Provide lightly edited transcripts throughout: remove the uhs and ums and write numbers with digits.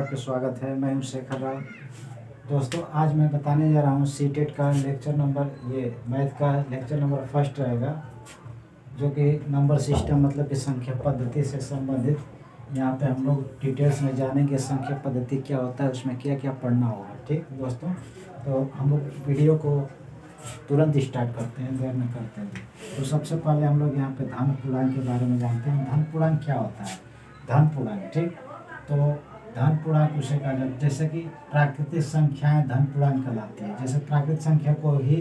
आपका स्वागत है। मैं हूं शेखर राव। दोस्तों, आज मैं बताने जा रहा हूं सीटेट का लेक्चर नंबर, ये मैथ का लेक्चर नंबर फर्स्ट रहेगा, जो कि नंबर सिस्टम मतलब कि संख्या पद्धति से संबंधित। यहाँ पे हम लोग डिटेल्स में जानेंगे संख्या पद्धति क्या होता है, उसमें क्या क्या पढ़ना होगा। ठीक दोस्तों, तो हम लोग वीडियो को तुरंत स्टार्ट करते हैं, देर न करते हैं। तो सबसे पहले हम लोग यहाँ पे धन पूर्णांक के बारे में जानते हैं। धन पूर्णांक क्या होता है? धन पूर्णांक, ठीक, तो धन पूर्णांक उसे कहा जाता है, जैसे कि प्राकृतिक संख्याएं धन पूर्णांक कहलाती है। जैसे प्राकृतिक संख्या को ही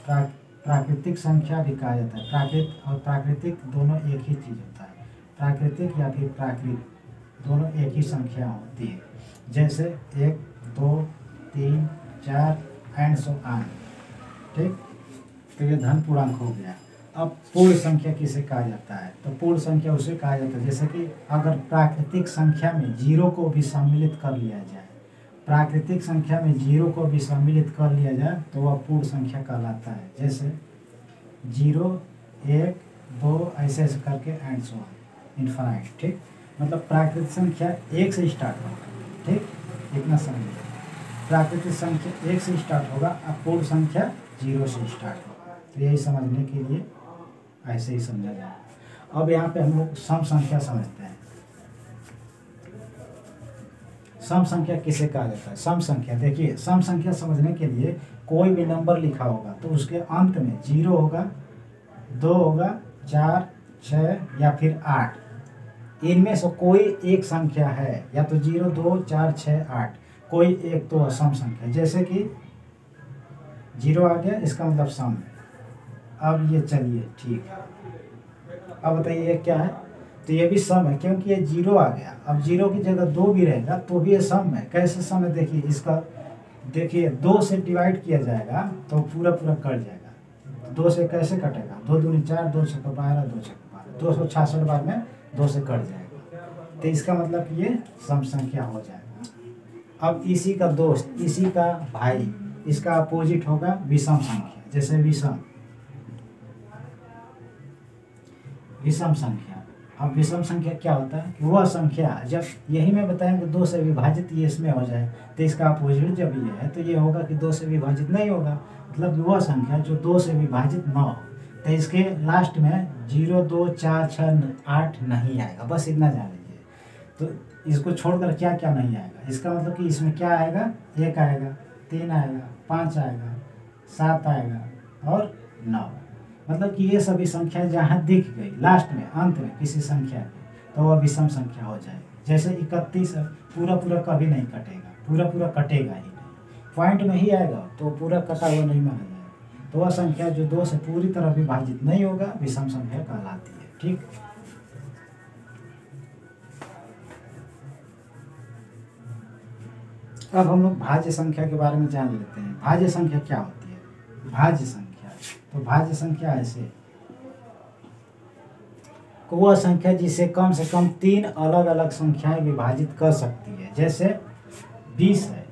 प्राकृतिक संख्या भी कहा जाता है। प्राकृत और प्राकृतिक दोनों एक ही चीज़ होता है। प्राकृतिक या फिर प्राकृत दोनों एक ही संख्या होती है। जैसे 1, 2, 3, 4 एंड सो ऑन। ठीक, तो ये धन पूर्णांक हो गया। अब पूर्ण संख्या किसे कहा जाता है? तो पूर्ण संख्या उसे कहा जाता है जैसे कि अगर प्राकृतिक संख्या में जीरो को भी सम्मिलित कर लिया जाए, प्राकृतिक संख्या में जीरो को भी सम्मिलित कर लिया जाए तो वह पूर्ण संख्या कहलाता है। जैसे 0, 1, 2 ऐसे ऐसे करके एंड सो ऑन इनफाइनाइट। ठीक, मतलब प्राकृतिक संख्या 1 से स्टार्ट होगा। ठीक, इतना समझिए, प्राकृतिक संख्या 1 से स्टार्ट होगा, अब पूर्ण संख्या 0 से स्टार्ट होगा। तो यही समझने के लिए ऐसे ही समझा जाए। अब यहाँ पे हम लोग सम संख्या समझते हैं। सम संख्या किसे कहा जाता है? सम संख्या, देखिए, सम संख्या समझने के लिए कोई भी नंबर लिखा होगा तो उसके अंत में 0 होगा, 2 होगा, 4, 6 या फिर 8। इनमें से कोई एक संख्या है, या तो 0, 2, 4, 6, 8, कोई एक तो सम संख्या। जैसे कि 0 आ गया, इसका मतलब सम है। अब ये चलिए ठीक है, अब बताइए ये क्या है? तो ये भी सम है, क्योंकि ये 0 आ गया। अब 0 की जगह 2 भी रहेगा तो भी ये सम है। कैसे सम है? देखिए, इसका देखिए 2 से डिवाइड किया जाएगा तो पूरा पूरा कट जाएगा। 2 से कैसे कटेगा? 2 दूनी 4, 2 छक्का 12, 2 छक्का 12, 266 बार में 2 से कट जाएगा। तो इसका मतलब ये सम संख्या हो जाएगा। अब इसी का दोस्त, इसी का भाई, इसका अपोजिट होगा विषम संख्या। जैसे विषम संख्या। अब विषम संख्या क्या होता है कि वह संख्या जब, यही मैं बताया कि 2 से विभाजित ये इसमें हो जाए, तो इसका अपोजिट जब ये है तो ये होगा कि 2 से विभाजित नहीं होगा। मतलब वह संख्या जो 2 से विभाजित न हो, तो इसके लास्ट में 0, 2, 4, 6, 8 नहीं आएगा। बस इतना जान लीजिए। तो इसको छोड़कर क्या क्या नहीं आएगा? इसका मतलब कि इसमें क्या आएगा? 1 आएगा, 3 आएगा, 5 आएगा, 7 आएगा और 9। मतलब कि ये सभी संख्या जहाँ दिख गई लास्ट में, अंत में किसी संख्या की, तो वह विषम संख्या हो जाएगी। जैसे 31 पूरा पूरा कभी नहीं कटेगा, पूरा पूरा कटेगा ही नहीं, पॉइंट में ही आएगा तो पूरा कटा हुआ नहीं माना जाएगा। तो वह संख्या जो 2 से पूरी तरह विभाजित नहीं होगा विषम संख्या कहलाती है। ठीक, अब हम लोग भाज्य संख्या के बारे में जान लेते हैं। भाज्य संख्या क्या होती है? भाज्य संख्या, तो भाज्य संख्या ऐसे, वह संख्या जिसे कम से कम 3 अलग अलग संख्याएं विभाजित कर सकती है। जैसे 20 है,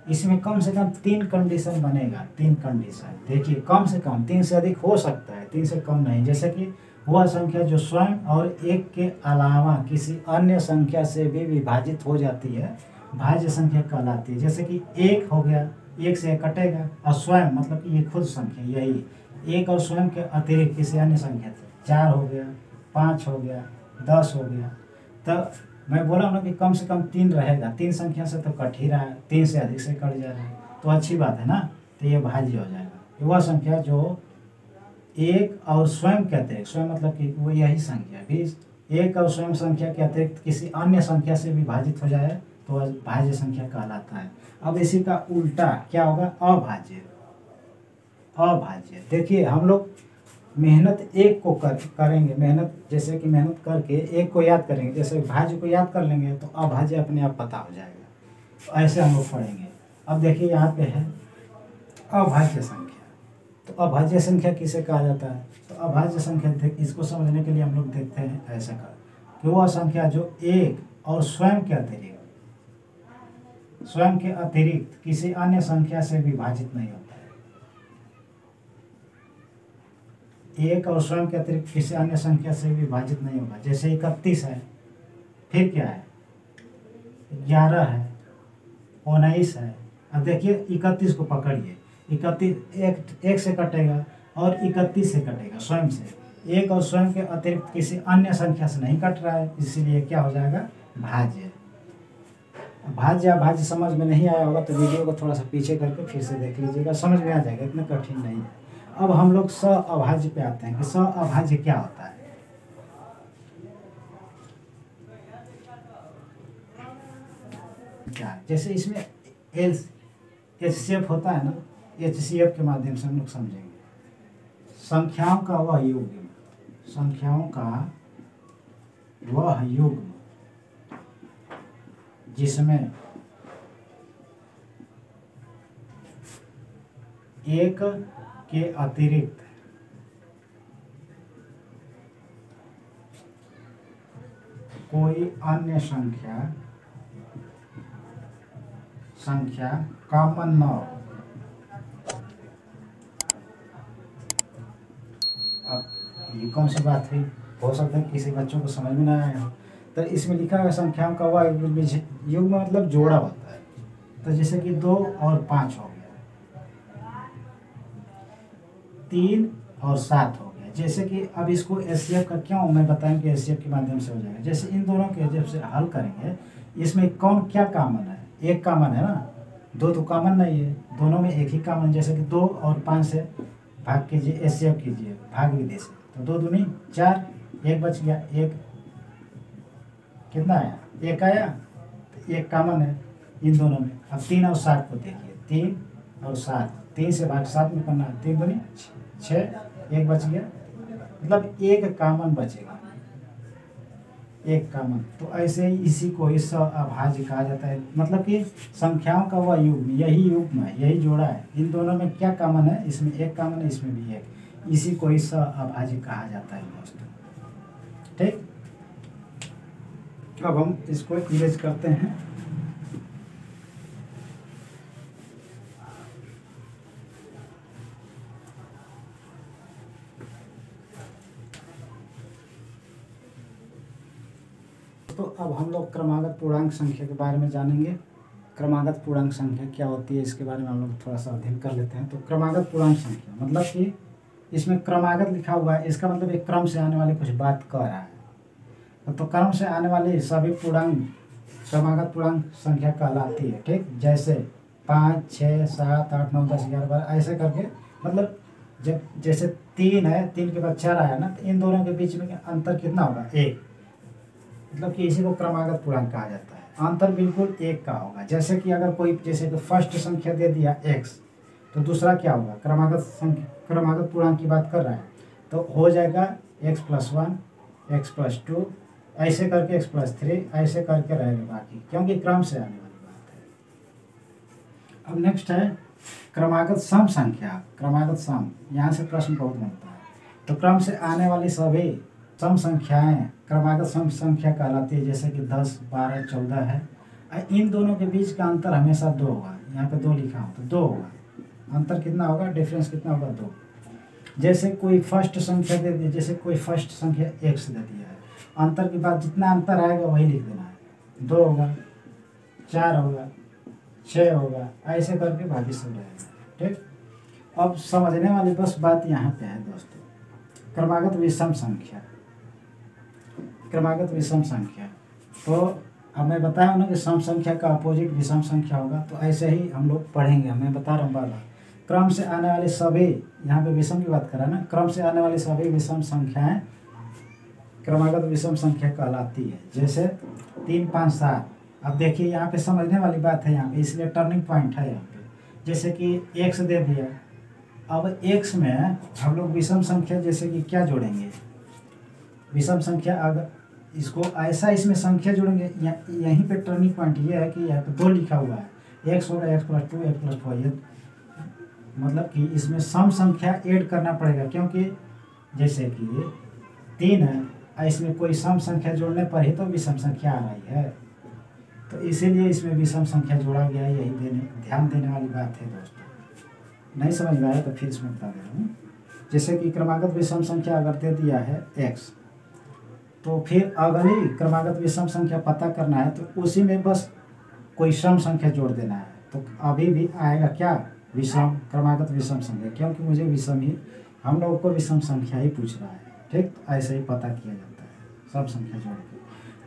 इसमें कम से कम 3 कंडीशन बनेगा। 3 कंडीशन, देखिए, कम से कम, 3 से अधिक हो सकता है, 3 से कम नहीं। जैसे कि वह संख्या जो स्वयं और 1 के अलावा किसी अन्य संख्या से भी विभाजित हो जाती है, भाज्य संख्या कहलाती है। जैसे कि 1 हो गया, 1 से कटेगा, और स्वयं मतलब कि ये खुद संख्या, यही 1 और स्वयं के अतिरिक्त किसी अन्य संख्या से 4 हो गया, 5 हो गया, 10 हो गया। तो मैं बोला ना कि कम से कम 3 रहेगा। 3 संख्या से तो कट ही रहा है, 3 से अधिक से कट जा रहा है, तो अच्छी बात है ना। तो ये भाज्य हो जाएगा। वह संख्या जो 1 और स्वयं के अतिरिक्त, स्वयं मतलब कि वो यही संख्या भी 1 और स्वयं संख्या के अतिरिक्त किसी अन्य संख्या से विभाजित हो जाए तो भाज्य संख्या कहलाता है। अब इसी का उल्टा क्या होगा? अभाज्य। अभाज्य, देखिए, हम लोग मेहनत 1 को करेंगे, मेहनत जैसे कि मेहनत करके 1 को याद करेंगे, जैसे भाज्य को याद कर लेंगे तो अभाज्य अपने आप पता हो जाएगा। तो ऐसे हम लोग पढ़ेंगे। अब देखिए, यहाँ पे है अभाज्य संख्या। तो अभाज्य संख्या किसे कहा जाता है? तो अभाज्य संख्या, इसको समझने के लिए हम लोग देखते हैं ऐसा कर कि वह संख्या जो 1 और स्वयं के अतिरिक्त किसी अन्य संख्या से विभाजित नहीं होता है। 1 और स्वयं के अतिरिक्त किसी अन्य संख्या से विभाजित नहीं होगा। जैसे 31 है, फिर क्या है? 11 है, 19 है। अब देखिए 31 को पकड़िए, 31 एक से कटेगा और 31 से कटेगा, स्वयं से। एक और स्वयं के अतिरिक्त किसी अन्य संख्या से नहीं कट रहा है, इसीलिए क्या हो जाएगा, भाज्य। भाज्य अभाज्य समझ में नहीं आया होगा तो वीडियो को थोड़ा सा पीछे करके फिर से देख लीजिएगा, समझ में आ जाएगा, इतना कठिन नहीं है। अब हम लोग स अभाज्य पे आते हैं कि स अभाज्य क्या होता है। क्या, जैसे इसमें HCF होता है ना, HCF के माध्यम से हम लोग समझेंगे। संख्याओं का वह युग्म, संख्याओं का वह युग्म जिसमें एक के अतिरिक्त कोई अन्य संख्या कॉमन न हो। अब ये कौन सी बात हुई, हो सकता है किसी बच्चों को समझ में ना आया हो। तो इसमें लिखा है संख्याओं का वह युग्म मतलब जोड़ा होता है। तो जैसे कि 2 और 5 हो गया, 3 और 7 हो गया। जैसे कि अब इसको HCF का क्यों मैं बताएं कि HCF के माध्यम से हो जाएगा। जैसे इन दोनों के जब से हल करेंगे, इसमें कौन क्या कॉमन है, एक कॉमन है ना, 2 तो कॉमन नहीं है, दोनों में एक ही कॉमन। जैसे कि 2 और 5 से भाग कीजिए, HCF कीजिए भाग विधि से, तो 2 दूनी 4, 1 बच गया, 1 कितना आया, 1 आया, तो 1 कॉमन है इन दोनों में। अब 3 और 7 को देखिए, 3 और 7, 3 से भाग 7 में करना है, 3 दूनी 6, 1 बच गया, मतलब 1 कॉमन बचेगा, 1 कॉमन। तो ऐसे ही इसी को ही स अभाज्य कहा जाता है। मतलब कि संख्याओं का वह युग्म, यही युग्म है, यही जोड़ा है। इन दोनों में क्या कॉमन है, इसमें 1 कॉमन है, इसमें भी 1, इसी को ही स अभाज्य कहा जाता है दोस्तों। ठीक, अब हम इसको इरेज करते हैं। तो अब हम लोग क्रमागत पूर्णांक संख्या के बारे में जानेंगे। क्रमागत पूर्णांक संख्या क्या होती है, इसके बारे में हम लोग थोड़ा सा अध्ययन कर लेते हैं। तो क्रमागत पूर्णांक संख्या मतलब कि इसमें क्रमागत लिखा हुआ है, इसका मतलब एक क्रम से आने वाली कुछ बात कह रहा है। तो क्रम से आने वाली सभी पूर्णांक क्रमागत पूर्णांक संख्या कहलाती है। ठीक, जैसे 5, 6, 7, 8, 9, 10, 11, 12 ऐसे करके, मतलब जब जैसे 3 है, 3 के बाद 4 आया ना, तो इन दोनों के बीच में अंतर कितना होगा, 1। मतलब कि इसी को क्रमागत पूर्णांक कहा जाता है। अंतर बिल्कुल 1 का होगा। जैसे कि अगर कोई, जैसे कि फर्स्ट संख्या दे दिया x, तो दूसरा क्या होगा, क्रमागत पूर्णांक की बात कर रहा है, तो हो जाएगा x + 1, x + 2, ऐसे करके x + 3, ऐसे करके रहेगा बाकी, क्योंकि क्रम से आने वाली बात है। अब नेक्स्ट है क्रमागत सम संख्या। क्रमागत सम, यहाँ से प्रश्न बहुत बनता है। तो क्रम से आने वाली सभी सम संख्याएं क्रमागत सम संख्या कहलाती है। जैसे कि 10, 12, 14 है, इन दोनों के बीच का अंतर हमेशा 2 होगा। यहाँ पे 2 लिखा हो तो 2 होगा, अंतर कितना होगा, डिफरेंस कितना होगा, 2। जैसे कोई फर्स्ट संख्या दे दी, जैसे कोई फर्स्ट संख्या x दे दिया है, अंतर के बाद जितना अंतर आएगा वही लिख देना है। 2 होगा, 4 होगा, 6 होगा, ऐसे करके बाकी सब रहेगा। ठीक, अब समझने वाली बस बात यहाँ पे है दोस्तों, क्रमागत विषम संख्या। क्रमागत विषम संख्या, तो अब मैं बताया ना कि सम संख्या का अपोजिट विषम संख्या होगा। तो ऐसे ही हम लोग पढ़ेंगे, मैं बता रहा हूँ बार बार। क्रम से आने वाले सभी, यहाँ पे विषम की बात करा ना, क्रम से आने वाली सभी विषम संख्याएं क्रमागत विषम संख्या कहलाती है। जैसे 3, 5, 7। अब देखिए यहाँ पे समझने वाली बात है, यहाँ पे इसलिए टर्निंग पॉइंट है यहाँ पे। जैसे कि x दे दिया, अब x में हम लोग विषम संख्या जैसे कि क्या जोड़ेंगे, विषम संख्या अगर इसको ऐसा इसमें संख्या जोड़ेंगे, यहीं पे टर्निंग पॉइंट ये है कि यहाँ पे 2 लिखा हुआ है, x होगा, x + 2, x + 4, ये मतलब कि इसमें सम संख्या ऐड करना पड़ेगा। क्योंकि जैसे कि 3 है, इसमें कोई सम संख्या जोड़ने पर ही तो विषम संख्या आ रही है, तो इसीलिए इसमें विषम संख्या जोड़ा गया है। यही ध्यान देने वाली बात है दोस्तों। नहीं समझ में आया तो फिर इसमें बता दे रहा हूँ। जैसे कि क्रमागत विषम संख्या अगर दे दिया है x, तो फिर अगर ही क्रमागत विषम संख्या पता करना है तो उसी में बस कोई सम संख्या जोड़ देना है। तो अभी भी आएगा क्या, विषम, क्रमागत विषम संख्या, क्योंकि मुझे विषम ही, हम लोगों को विषम संख्या ही पूछ रहा है। ठीक, ऐसे ही पता किया जाता है सब संख्या जोड़ के।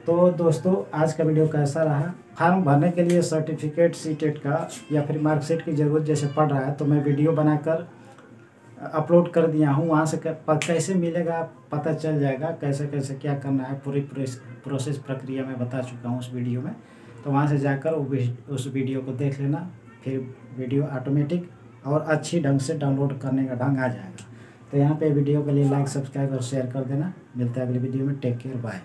तो दोस्तों आज का वीडियो कैसा रहा? फॉर्म भरने के लिए सर्टिफिकेट सीटेट का या फिर मार्कशीट की ज़रूरत जैसे पड़ रहा है तो मैं वीडियो बनाकर अपलोड कर दिया हूँ। वहाँ से कैसे मिलेगा पता चल जाएगा, कैसे कैसे क्या करना है, पूरी प्रोसेस प्रक्रिया मैं बता चुका हूँ उस वीडियो में। तो वहाँ से जाकर उस वीडियो को देख लेना, फिर वीडियो ऑटोमेटिक और अच्छी ढंग से डाउनलोड करने का ढंग आ जाएगा। तो यहाँ पे वीडियो के लिए लाइक, सब्सक्राइब और शेयर कर देना। मिलता है अगली वीडियो में। Take care, bye.